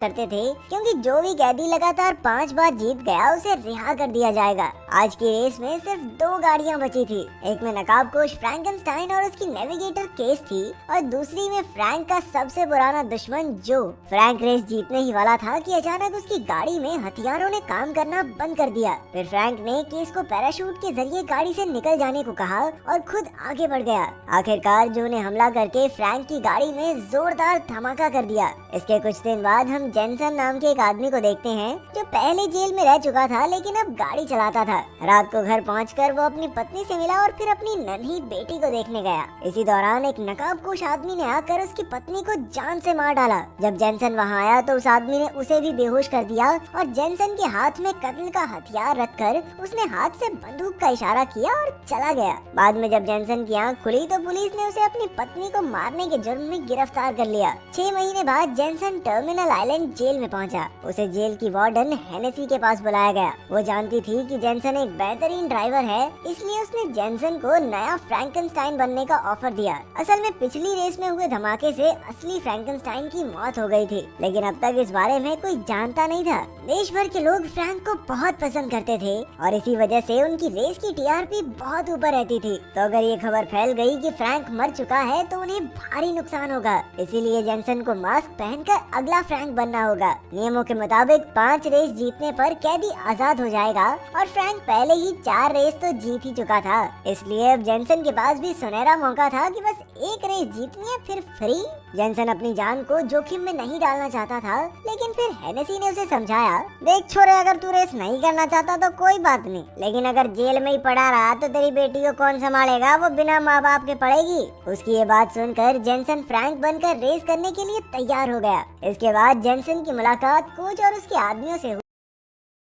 करते थे, क्योंकि जो भी कैदी लगातार 5 बार जीत गया उसे रिहा कर दिया जाएगा। आज की रेस में सिर्फ 2 गाड़ियां बची थी। एक में नकाबपोश फ्रैंकेनस्टाइन और उसकी नेविगेटर केस थी और दूसरी में फ्रैंक का सबसे पुराना दुश्मन जो। फ्रैंक रेस जीतने ही वाला था कि अचानक उसकी गाड़ी में हथियारों ने काम करना बंद कर दिया। फिर फ्रैंक ने केस को पैराशूट के जरिए गाड़ी से निकल जाने को कहा और खुद आगे बढ़ गया। आखिरकार जो ने हमला करके फ्रैंक की गाड़ी में जोरदार धमाका कर दिया। इसके कुछ दिन बाद हम जेनसन नाम के एक आदमी को देखते हैं जो पहले जेल में रह चुका था लेकिन अब गाड़ी चलाता था। रात को घर पहुंचकर वो अपनी पत्नी से मिला और फिर अपनी नन्ही बेटी को देखने गया। इसी दौरान एक नकाबपोश आदमी ने आकर उसकी पत्नी को जान से मार डाला। जब जेनसन वहां आया तो उस आदमी ने उसे भी बेहोश कर दिया और जेनसन के हाथ में कत्ल का हथियार रखकर उसने हाथ से बंदूक का इशारा किया और चला गया। बाद में जब जेनसन की आंख खुली तो पुलिस ने उसे अपनी पत्नी को मारने के जुर्म में गिरफ्तार कर लिया। 6 महीने बाद जेनसन टर्मिनल आइलैंड जेल में पहुंचा। उसे जेल की वार्डन हेनेसी के पास बुलाया गया। वो जानती थी कि जेनसन एक बेहतरीन ड्राइवर है, इसलिए उसने जेनसन को नया फ्रैंकेनस्टाइन बनने का ऑफर दिया। असल में पिछली रेस में हुए धमाके से असली फ्रैंकेनस्टाइन की मौत हो गई थी, लेकिन अब तक इस बारे में कोई जानता नहीं था। देश भर के लोग फ्रैंक को बहुत पसंद करते थे और इसी वजह से उनकी रेस की टीआरपी बहुत ऊपर रहती थी। तो अगर ये खबर फैल गई कि फ्रैंक मर चुका है तो उन्हें भारी नुकसान होगा। इसीलिए जेनसन को मास्क पहनकर अगला फ्रैंक बनना होगा। नियमों के मुताबिक 5 रेस जीतने पर कैदी आजाद हो जाएगा और फ्रैंक पहले ही 4 रेस तो जीत ही चुका था। इसलिए अब जेनसन के पास भी सुनहरा मौका था कि बस एक रेस जीतनी है फिर फ्री। जेनसन अपनी जान को जोखिम में नहीं डालना चाहता था, लेकिन फिर हेनेसी ने उसे समझाया, देख छोरे, अगर तू रेस नहीं करना चाहता तो कोई बात नहीं, लेकिन अगर जेल में ही पड़ा रहा तो तेरी बेटी को कौन संभालेगा, वो बिना माँ बाप के पड़ेगी। उसकी ये बात सुनकर जेनसन फ्रैंक बनकर रेस करने के लिए तैयार हो गया। इसके बाद जेनसन की मुलाकात कोच और उसके आदमियों से